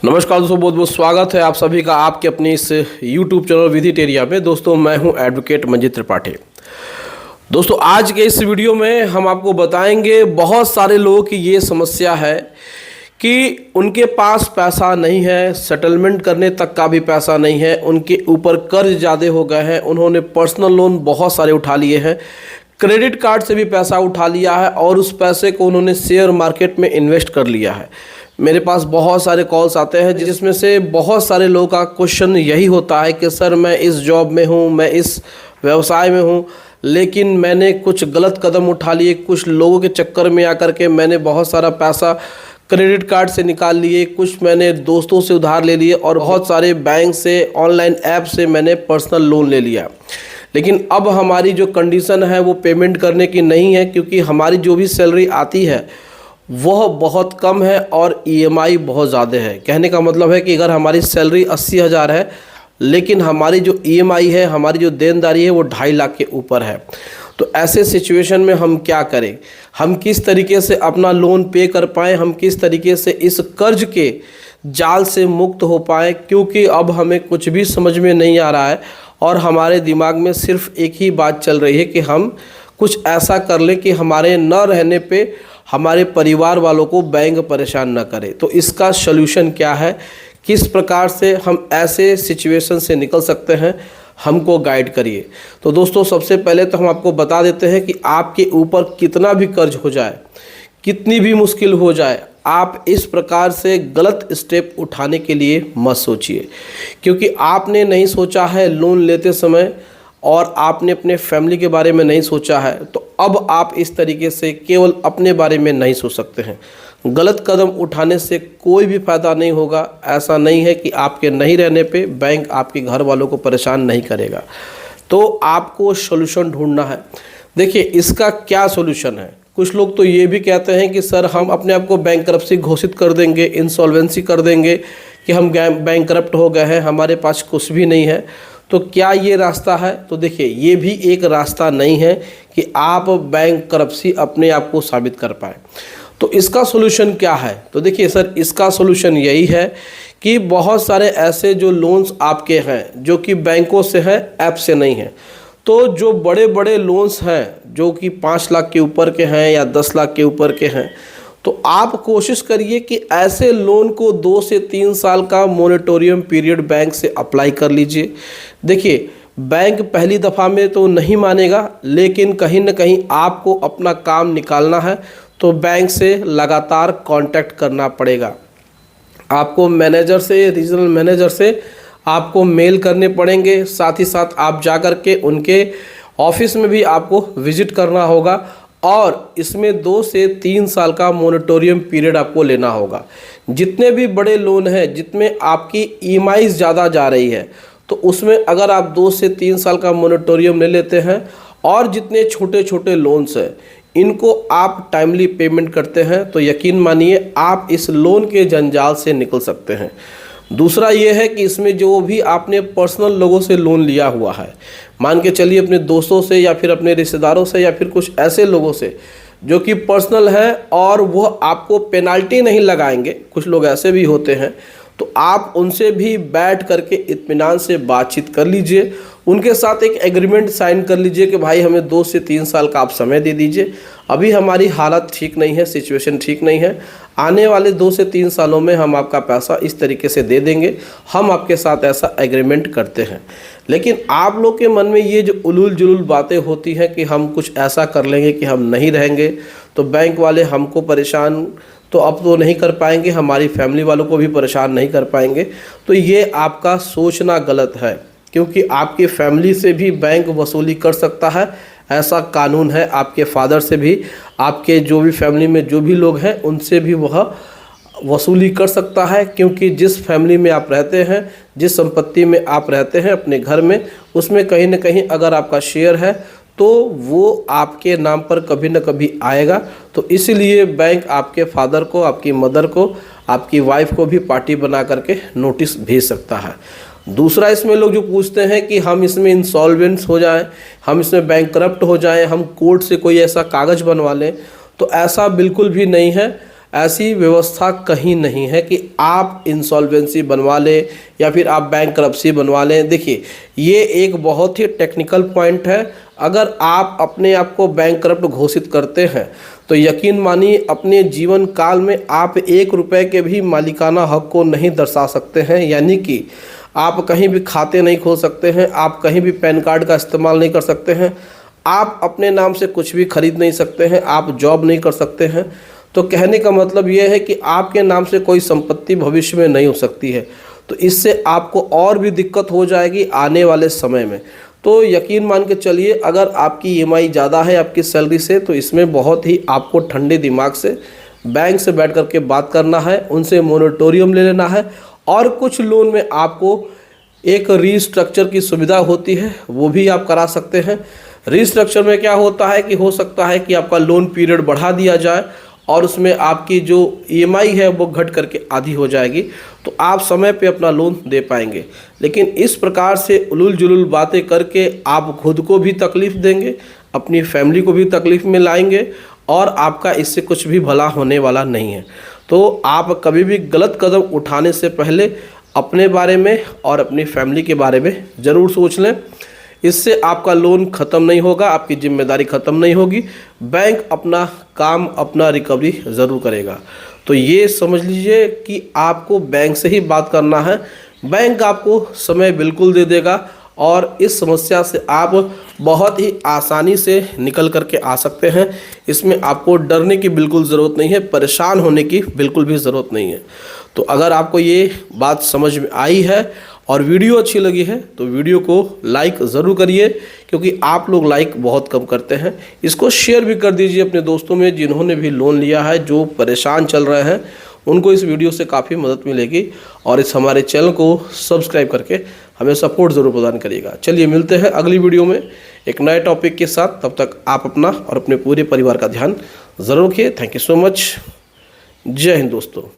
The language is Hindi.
नमस्कार दोस्तों, बहुत बहुत स्वागत है आप सभी का आपके अपने इस YouTube चैनल विजिटेरिया में। दोस्तों मैं हूं एडवोकेट मंजीत त्रिपाठी। दोस्तों आज के इस वीडियो में हम आपको बताएंगे, बहुत सारे लोगों की ये समस्या है कि उनके पास पैसा नहीं है, सेटलमेंट करने तक का भी पैसा नहीं है, उनके ऊपर कर्ज ज़्यादा हो गए हैं, उन्होंने पर्सनल लोन बहुत सारे उठा लिए हैं, क्रेडिट कार्ड से भी पैसा उठा लिया है और उस पैसे को उन्होंने शेयर मार्केट में इन्वेस्ट कर लिया है। मेरे पास बहुत सारे कॉल्स आते हैं जिसमें से बहुत सारे लोगों का क्वेश्चन यही होता है कि सर मैं इस जॉब में हूँ, मैं इस व्यवसाय में हूँ, लेकिन मैंने कुछ गलत कदम उठा लिए, कुछ लोगों के चक्कर में आकर के मैंने बहुत सारा पैसा क्रेडिट कार्ड से निकाल लिए, कुछ मैंने दोस्तों से उधार ले लिए और बहुत सारे बैंक से, ऑनलाइन ऐप से मैंने पर्सनल लोन ले लिया। लेकिन अब हमारी जो कंडीशन है वो पेमेंट करने की नहीं है, क्योंकि हमारी जो भी सैलरी आती है वह बहुत कम है और ईएमआई बहुत ज़्यादा है। कहने का मतलब है कि अगर हमारी सैलरी 80,000 है लेकिन हमारी जो ईएमआई है, हमारी जो देनदारी है वो 2.5 लाख के ऊपर है। तो ऐसे सिचुएशन में हम क्या करें, हम किस तरीके से अपना लोन पे कर पाएँ, हम किस तरीके से इस कर्ज के जाल से मुक्त हो पाएँ, क्योंकि अब हमें कुछ भी समझ में नहीं आ रहा है और हमारे दिमाग में सिर्फ एक ही बात चल रही है कि हम कुछ ऐसा कर लें कि हमारे न रहने पे हमारे परिवार वालों को बैंक परेशान न करे। तो इसका सलूशन क्या है, किस प्रकार से हम ऐसे सिचुएशन से निकल सकते हैं, हमको गाइड करिए। तो दोस्तों सबसे पहले तो हम आपको बता देते हैं कि आपके ऊपर कितना भी कर्ज हो जाए, कितनी भी मुश्किल हो जाए, आप इस प्रकार से गलत स्टेप उठाने के लिए मत सोचिए, क्योंकि आपने नहीं सोचा है लोन लेते समय और आपने अपने फैमिली के बारे में नहीं सोचा है, तो अब आप इस तरीके से केवल अपने बारे में नहीं सोच सकते हैं। गलत कदम उठाने से कोई भी फ़ायदा नहीं होगा। ऐसा नहीं है कि आपके नहीं रहने पे बैंक आपके घर वालों को परेशान नहीं करेगा। तो आपको सॉल्यूशन ढूंढना है। देखिए इसका क्या सॉल्यूशन है। कुछ लोग तो ये भी कहते हैं कि सर हम अपने आप को बैंकरप्सी घोषित कर देंगे, इंसॉल्वेंसी कर देंगे कि हम बैंकरप्ट हो गए हैं, हमारे पास कुछ भी नहीं है। तो क्या ये रास्ता है? तो देखिए ये भी एक रास्ता नहीं है कि आप बैंकरप्सी अपने आप को साबित कर पाए। तो इसका सॉल्यूशन क्या है? तो देखिए सर, इसका सॉल्यूशन यही है कि बहुत सारे ऐसे जो लोन्स आपके हैं जो कि बैंकों से हैं, ऐप से नहीं हैं। तो जो बड़े बड़े लोन्स हैं जो कि 5 लाख के ऊपर के हैं या 10 लाख के ऊपर के हैं, तो आप कोशिश करिए कि ऐसे लोन को 2 से 3 साल का मोरेटोरियम पीरियड बैंक से अप्लाई कर लीजिए। देखिए बैंक पहली दफ़ा में तो नहीं मानेगा, लेकिन कहीं ना कहीं आपको अपना काम निकालना है तो बैंक से लगातार कांटेक्ट करना पड़ेगा। आपको मैनेजर से, रीजनल मैनेजर से आपको मेल करने पड़ेंगे, साथ ही साथ आप जाकर के उनके ऑफिस में भी आपको विजिट करना होगा और इसमें 2 से 3 साल का मोरेटोरियम पीरियड आपको लेना होगा। जितने भी बड़े लोन हैं जितमें आपकी ईएमआई ज़्यादा जा रही है, तो उसमें अगर आप 2 से 3 साल का मोरेटोरियम ले लेते हैं और जितने छोटे छोटे लोन्स हैं इनको आप टाइमली पेमेंट करते हैं, तो यकीन मानिए आप इस लोन के जंजाल से निकल सकते हैं। दूसरा ये है कि इसमें जो भी आपने पर्सनल लोगों से लोन लिया हुआ है, मान के चलिए अपने दोस्तों से या फिर अपने रिश्तेदारों से या फिर कुछ ऐसे लोगों से जो कि पर्सनल है और वो आपको पेनाल्टी नहीं लगाएंगे, कुछ लोग ऐसे भी होते हैं, तो आप उनसे भी बैठ करके इत्मीनान से बातचीत कर लीजिए। उनके साथ एक एग्रीमेंट साइन कर लीजिए कि भाई हमें 2 से 3 साल का आप समय दे दीजिए, अभी हमारी हालत ठीक नहीं है, सिचुएशन ठीक नहीं है, आने वाले 2 से 3 सालों में हम आपका पैसा इस तरीके से दे देंगे, हम आपके साथ ऐसा एग्रीमेंट करते हैं। लेकिन आप लोग के मन में ये जो उलूल जुलूल बातें होती हैं कि हम कुछ ऐसा कर लेंगे कि हम नहीं रहेंगे तो बैंक वाले हमको परेशान तो अब तो नहीं कर पाएंगे, हमारी फैमिली वालों को भी परेशान नहीं कर पाएंगे, तो ये आपका सोचना गलत है, क्योंकि आपकी फैमिली से भी बैंक वसूली कर सकता है, ऐसा कानून है। आपके फादर से भी, आपके जो भी फैमिली में जो भी लोग हैं उनसे भी वह वसूली कर सकता है, क्योंकि जिस फैमिली में आप रहते हैं, जिस संपत्ति में आप रहते हैं अपने घर में, उसमें कहीं ना कहीं अगर आपका शेयर है तो वो आपके नाम पर कभी न कभी आएगा। तो इसलिए बैंक आपके फादर को, आपकी मदर को, आपकी वाइफ को भी पार्टी बना करके नोटिस भेज सकता है। दूसरा, इसमें लोग जो पूछते हैं कि हम इसमें इंसॉल्वेंट हो जाएं, हम इसमें बैंकरप्ट हो जाएं, हम कोर्ट से कोई ऐसा कागज़ बनवा लें, तो ऐसा बिल्कुल भी नहीं है। ऐसी व्यवस्था कहीं नहीं है कि आप इंसॉल्वेंसी बनवा लें या फिर आप बैंकरप्सी बनवा लें। देखिए, ये एक बहुत ही टेक्निकल पॉइंट है। अगर आप अपने आप को बैंकरप्ट घोषित करते हैं तो यकीन मानिए अपने जीवन काल में आप 1 रुपए के भी मालिकाना हक को नहीं दर्शा सकते हैं। यानी कि आप कहीं भी खाते नहीं खोल सकते हैं, आप कहीं भी पैन कार्ड का इस्तेमाल नहीं कर सकते हैं, आप अपने नाम से कुछ भी खरीद नहीं सकते हैं, आप जॉब नहीं कर सकते हैं। तो कहने का मतलब ये है कि आपके नाम से कोई संपत्ति भविष्य में नहीं हो सकती है। तो इससे आपको और भी दिक्कत हो जाएगी आने वाले समय में। तो यकीन मान के चलिए, अगर आपकी ईएमआई ज़्यादा है आपकी सैलरी से, तो इसमें बहुत ही आपको ठंडे दिमाग से बैंक से बैठ करके बात करना है, उनसे मोरेटोरियम ले लेना है। और कुछ लोन में आपको एक रीस्ट्रक्चर की सुविधा होती है, वो भी आप करा सकते हैं। रीस्ट्रक्चर में क्या होता है कि हो सकता है कि आपका लोन पीरियड बढ़ा दिया जाए और उसमें आपकी जो ईएमआई है वो घट करके आधी हो जाएगी, तो आप समय पे अपना लोन दे पाएंगे। लेकिन इस प्रकार से उलूल जुलूल बातें करके आप खुद को भी तकलीफ़ देंगे, अपनी फैमिली को भी तकलीफ़ में लाएंगे और आपका इससे कुछ भी भला होने वाला नहीं है। तो आप कभी भी गलत कदम उठाने से पहले अपने बारे में और अपनी फैमिली के बारे में ज़रूर सोच लें। इससे आपका लोन ख़त्म नहीं होगा, आपकी जिम्मेदारी ख़त्म नहीं होगी, बैंक अपना काम, अपना रिकवरी ज़रूर करेगा। तो ये समझ लीजिए कि आपको बैंक से ही बात करना है, बैंक आपको समय बिल्कुल दे देगा और इस समस्या से आप बहुत ही आसानी से निकल करके आ सकते हैं। इसमें आपको डरने की बिल्कुल ज़रूरत नहीं है, परेशान होने की बिल्कुल भी ज़रूरत नहीं है। तो अगर आपको ये बात समझ में आई है और वीडियो अच्छी लगी है तो वीडियो को लाइक ज़रूर करिए, क्योंकि आप लोग लाइक बहुत कम करते हैं। इसको शेयर भी कर दीजिए अपने दोस्तों में जिन्होंने भी लोन लिया है, जो परेशान चल रहे हैं, उनको इस वीडियो से काफ़ी मदद मिलेगी। और इस हमारे चैनल को सब्सक्राइब करके हमें सपोर्ट ज़रूर प्रदान करिएगा। चलिए मिलते हैं अगली वीडियो में एक नए टॉपिक के साथ। तब तक आप अपना और अपने पूरे परिवार का ध्यान ज़रूर रखिए। Thank you so much. जय हिंद दोस्तों।